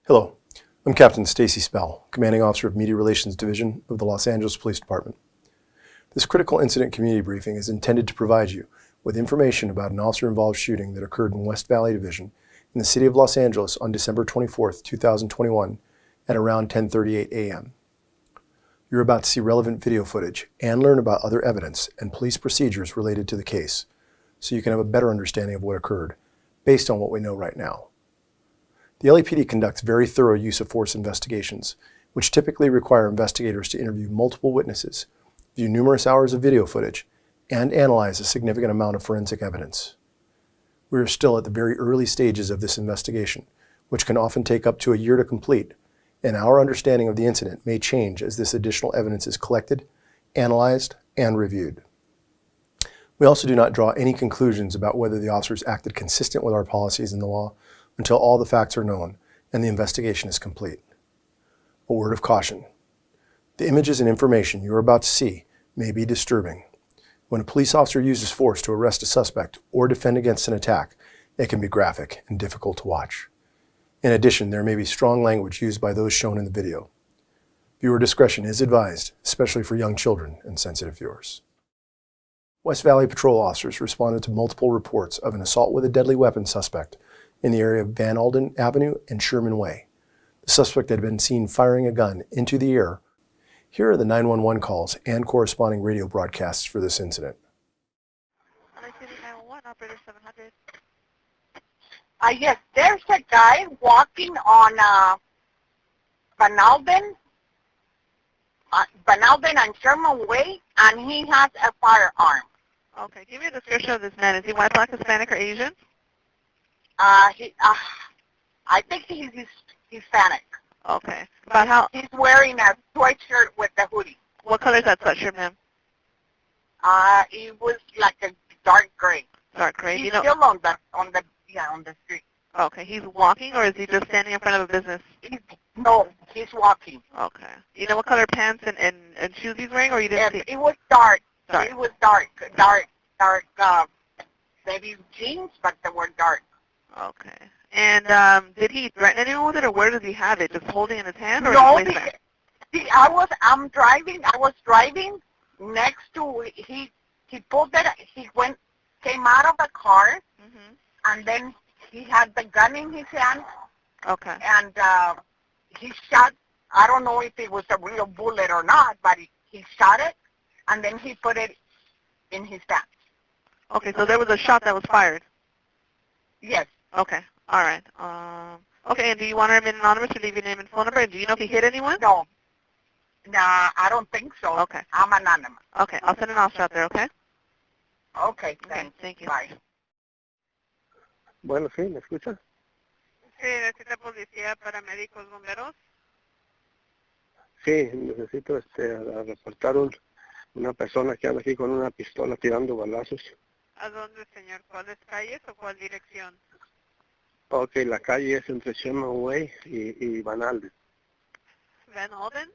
Hello, I'm Captain Stacy Spell, Commanding Officer of Media Relations Division of the Los Angeles Police Department. This critical incident community briefing is intended to provide you with information about an officer-involved shooting that occurred in West Valley Division in the city of Los Angeles on December 24, 2021 at around 10:38 a.m. You're about to see relevant video footage and learn about other evidence and police procedures related to the case, so you can have a better understanding of what occurred based on what we know right now. The LAPD conducts very thorough use of force investigations, which typically require investigators to interview multiple witnesses, view numerous hours of video footage, and analyze a significant amount of forensic evidence. We are still at the very early stages of this investigation, which can often take up to a year to complete, and our understanding of the incident may change as this additional evidence is collected, analyzed, and reviewed. We also do not draw any conclusions about whether the officers acted consistent with our policies and the law until all the facts are known and the investigation is complete. A word of caution. The images and information you are about to see may be disturbing. When a police officer uses force to arrest a suspect or defend against an attack, it can be graphic and difficult to watch. In addition, there may be strong language used by those shown in the video. Viewer discretion is advised, especially for young children and sensitive viewers. West Valley patrol officers responded to multiple reports of an assault with a deadly weapon suspect in the area of Van Alden Avenue and Sherman Way. The suspect had been seen firing a gun into the air. Here are the 911 calls and corresponding radio broadcasts for this incident. LAPD 911, operator 700. Yes, there's a guy walking on Van Alden and Sherman Way, and he has a firearm. Okay, give me a description of this man. Is he white, black, Hispanic, or Asian? I think he's Hispanic. Okay. About how? He's wearing a sweatshirt with a hoodie. What color is that sweatshirt, ma'am? It was like a dark gray. Dark gray. He's You know? still on the street. Okay. He's walking, or is he just standing in front of a business? He's walking. Okay. You know what color pants and shoes he's wearing, or you didn't see? It was dark. Dark. It was dark. Maybe jeans, but they were dark. Okay. And did he threaten anyone with it, or where does he have it? Just holding in his hand, or No, in his waistband? I was driving next to, he pulled it, came out of the car, Mm-hmm. and then he had the gun in his hand, Okay. and he shot, I don't know if it was a real bullet or not, but he shot it, and then he put it in his pants. Okay, so there was a shot that was fired. Yes. Okay. All right. Okay, and do you want to remain anonymous or leave your name and phone number? And do you know if he hit anyone? No. Nah, I don't think so. Okay. I'm anonymous. Okay, I'll send an officer out there, okay? Okay, Okay, thanks. thank you. Bye. Bueno, sí, ¿me escucha? Sí, necesita policía, paramédicos, bomberos. Sí, necesito a reportar una persona que anda aquí con una pistola tirando balazos. ¿A dónde, señor? ¿Cuáles calles o cuál dirección? Ok, la calle es entre Sherman Way y Van Alden. Van Alden.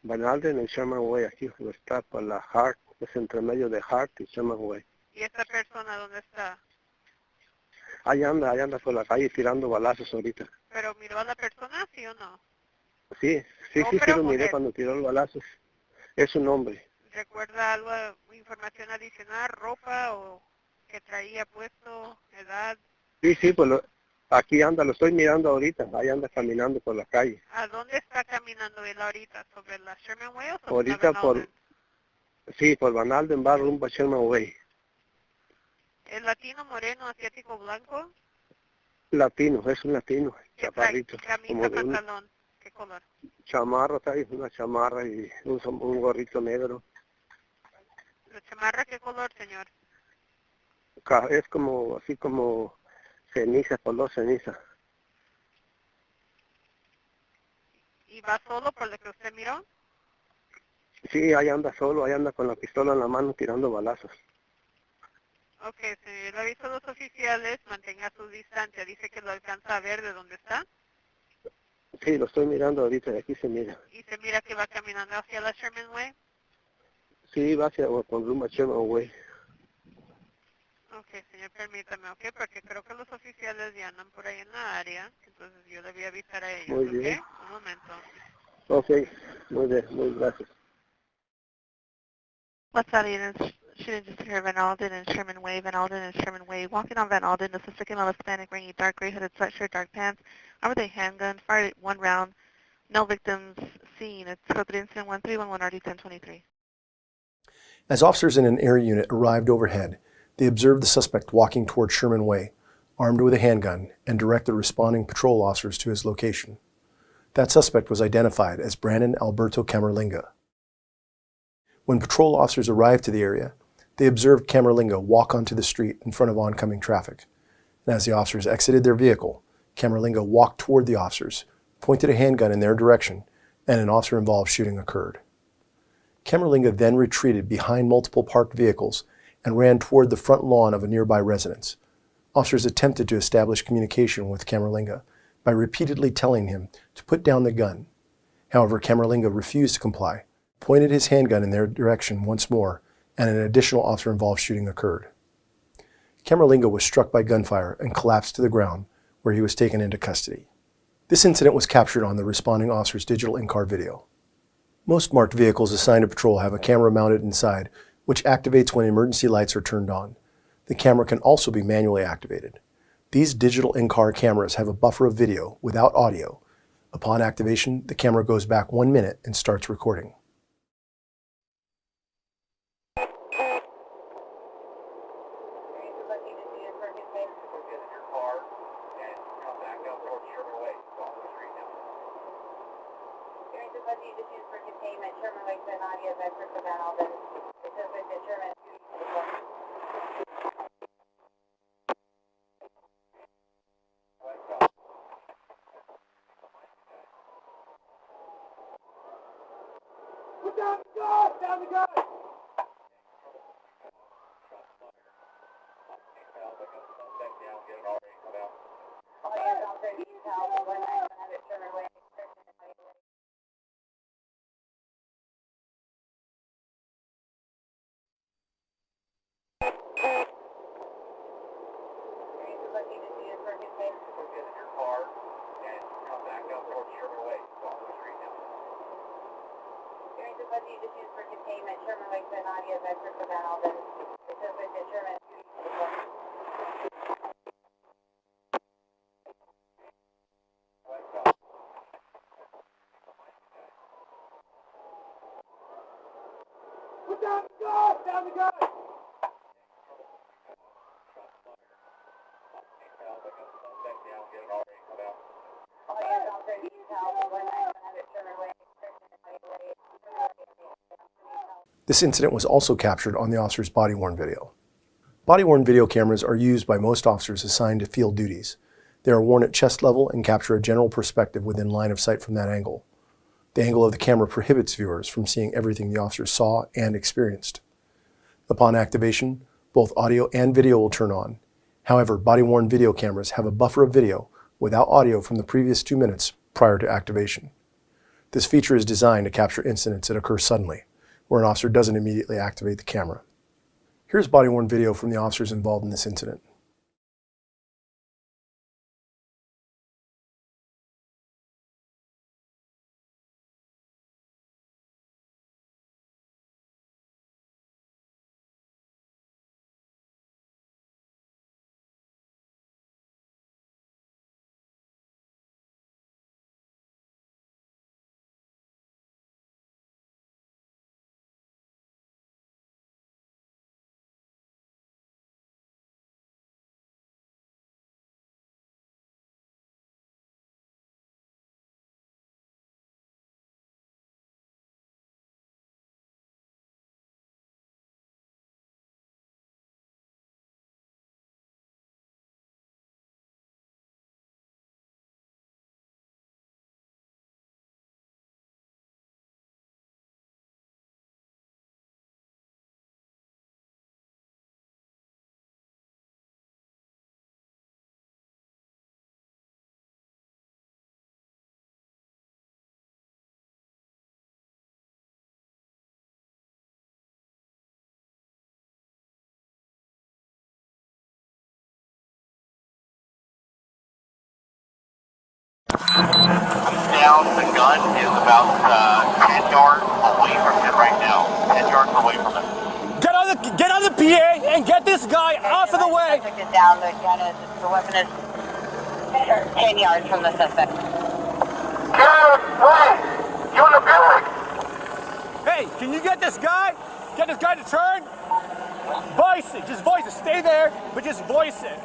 Van Alden y Sherman Way, aquí está por la Hart, es entre medio de Hart y Sherman Way. ¿Y esta persona dónde está? Ahí anda por la calle tirando balazos ahorita. ¿Pero miró a la persona, sí o no? Sí, ¿Hombre o lo miré mujer? cuando tiró los balazos. Es un hombre. ¿Recuerda algo, información adicional, ropa o que traía puesto, edad? Sí, pues aquí anda, lo estoy mirando ahorita. Ahí anda caminando por la calle. ¿A dónde está caminando él ahorita? ¿Sobre la Sherman Way o sobre Ahorita la Van Alden? por Van Alden va rumbo a Sherman Way. ¿Es latino, moreno, asiático, blanco? Latino, es un latino, ¿Qué trae? chaparrito. ¿Camisa, Como de un pantalón? ¿Qué color? chamarra, trae una chamarra y un gorrito negro. ¿La chamarra qué color, señor? Es como, así como ceniza, color ceniza. ¿Y va solo por lo que usted miró? Sí, ahí anda solo, ahí anda con la pistola en la mano tirando balazos. Ok, señor, le aviso a los oficiales, mantenga su distancia. Dice que lo alcanza a ver de dónde está. Sí, lo estoy mirando ahorita, de aquí se mira. Y se mira que va caminando hacia la Sherman Way. Sí, va hacia con rumbo a Sherman Way. Ok, señor, Permítame, ¿ok? Porque creo que los oficiales ya andan por ahí en la área, entonces yo le voy a avisar a ellos, Muy bien. ¿ok? Un momento. Ok, muy bien, muy gracias. West Side units shooting just here, Van Alden and Sherman Way. Van Alden and Sherman Way. Walking on Van Alden, the suspect male Hispanic wearing a dark gray hooded sweatshirt, dark pants, armed with a handgun, fired one round. No victims seen. It's code 3 incident 1311 RD 1023. As officers in an air unit arrived overhead, they observed the suspect walking toward Sherman Way, armed with a handgun, and directed responding patrol officers to his location. That suspect was identified as Brandon Alberto Camerlinga. When patrol officers arrived to the area, they observed Camerlinga walk onto the street in front of oncoming traffic. And as the officers exited their vehicle, Camerlinga walked toward the officers, pointed a handgun in their direction, and an officer-involved shooting occurred. Camerlinga then retreated behind multiple parked vehicles and ran toward the front lawn of a nearby residence. Officers attempted to establish communication with Camerlinga by repeatedly telling him to put down the gun. However, Camerlinga refused to comply, pointed his handgun in their direction once more, and an additional officer-involved shooting occurred. Camerlinga was struck by gunfire and collapsed to the ground, where he was taken into custody. This incident was captured on the responding officer's digital in-car video. Most marked vehicles assigned to patrol have a camera mounted inside, which activates when emergency lights are turned on. The camera can also be manually activated. These digital in-car cameras have a buffer of video without audio. Upon activation, the camera goes back 1 minute and starts recording. This incident was also captured on the officer's body-worn video. Body-worn video cameras are used by most officers assigned to field duties. They are worn at chest level and capture a general perspective within line of sight from that angle. The angle of the camera prohibits viewers from seeing everything the officer saw and experienced. Upon activation, both audio and video will turn on. However, body-worn video cameras have a buffer of video without audio from the previous 2 minutes prior to activation. This feature is designed to capture incidents that occur suddenly, where an officer doesn't immediately activate the camera. Here's body-worn video from the officers involved in this incident. Down, the gun is about 10 yards away from him right now. 10 yards away from him. Get on the PA and get this guy off of the way. Get down. The weapon is 10 yards from the suspect. Get out of the way! You in the building! Hey, can you get this guy? Get this guy to turn? Voice it. Just voice it. Stay there, but just voice it.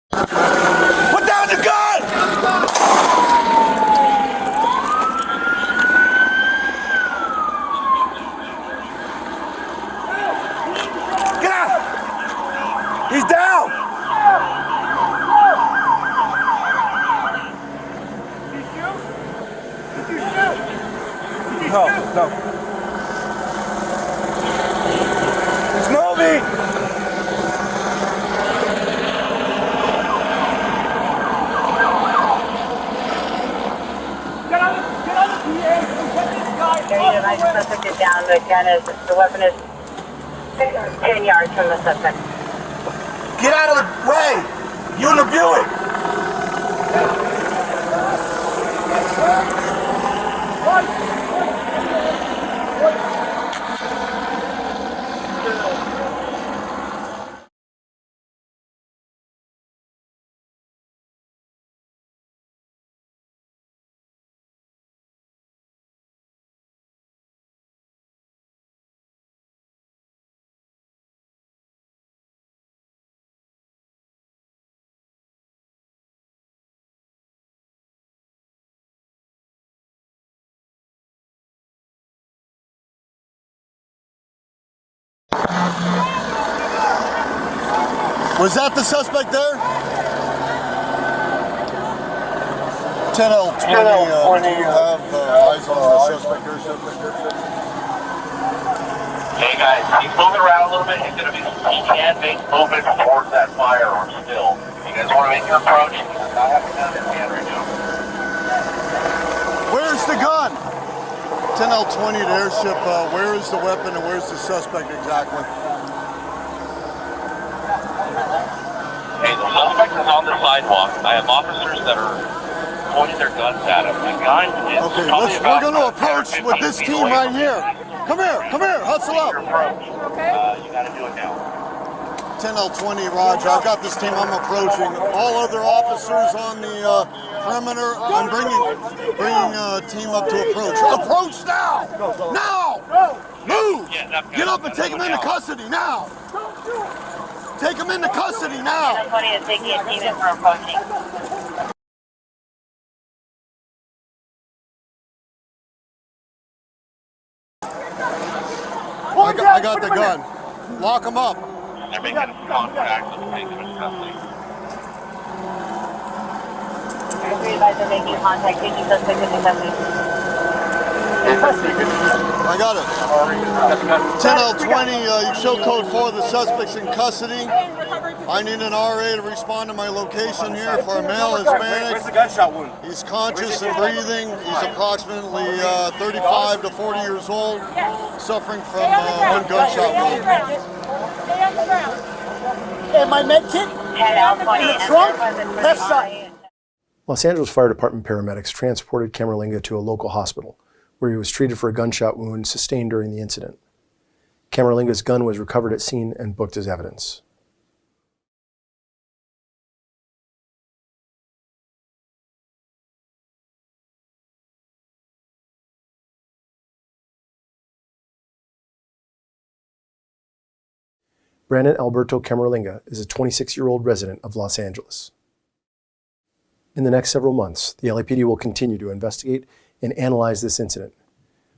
Put down the gun! Get out! He's down! No. It's moving! Suspect is down. The weapon is 10 yards from the suspect. Get out of the way! You in the Buick! Was that the suspect there? 10L20, do you have eyes on the suspect there? Hey guys, he's moving around a little bit. He can make movement towards that firearm still. You guys want to make an approach? He does not have a gun in his hand right now. Where's the gun? 10L20 to airship, where is the weapon and where's the suspect exactly? Hey, the suspect is on the sidewalk. I have officers that are pointing their guns at him. The gun is Okay, we're going to approach with this team right here. Come here, hustle up. You got to do it now. 10L20, Roger. I've got this team. I'm approaching. All other officers on the perimeter. I'm bringing a team up to approach. Approach now! Now! Move! Get up and take him into custody now! Take him into custody now! 20 is taking a team in for approaching. I got the gun. Lock him up. They're making contact with the police in custody. You guys are making contact, taking suspect into custody. I got it. 10L20, you show code 4, the suspect's in custody. I need an RA to respond to my location here for a male Hispanic. Where's the gunshot wound? He's conscious and breathing. He's approximately 35 to 40 years old, suffering from one gunshot wound. Stay on the ground. And my med kit? In the trunk? Left side. Los Angeles Fire Department paramedics transported Camerlinga to a local hospital, where he was treated for a gunshot wound sustained during the incident. Camerlinga's gun was recovered at scene and booked as evidence. Brandon Alberto Camerlinga is a 26-year-old resident of Los Angeles. In the next several months, the LAPD will continue to investigate and analyze this incident.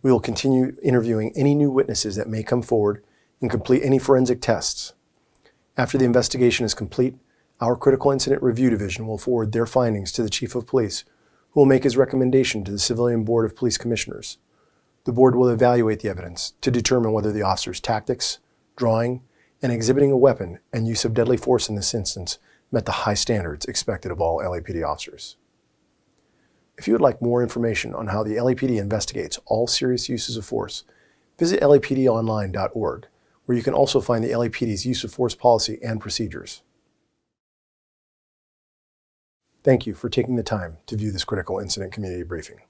We will continue interviewing any new witnesses that may come forward and complete any forensic tests. After the investigation is complete, our Critical Incident Review Division will forward their findings to the Chief of Police, who will make his recommendation to the Civilian Board of Police Commissioners. The board will evaluate the evidence to determine whether the officer's tactics, drawing, and exhibiting a weapon and use of deadly force in this instance met the high standards expected of all LAPD officers. If you would like more information on how the LAPD investigates all serious uses of force, visit lapdonline.org, where you can also find the LAPD's use of force policy and procedures. Thank you for taking the time to view this critical incident community briefing.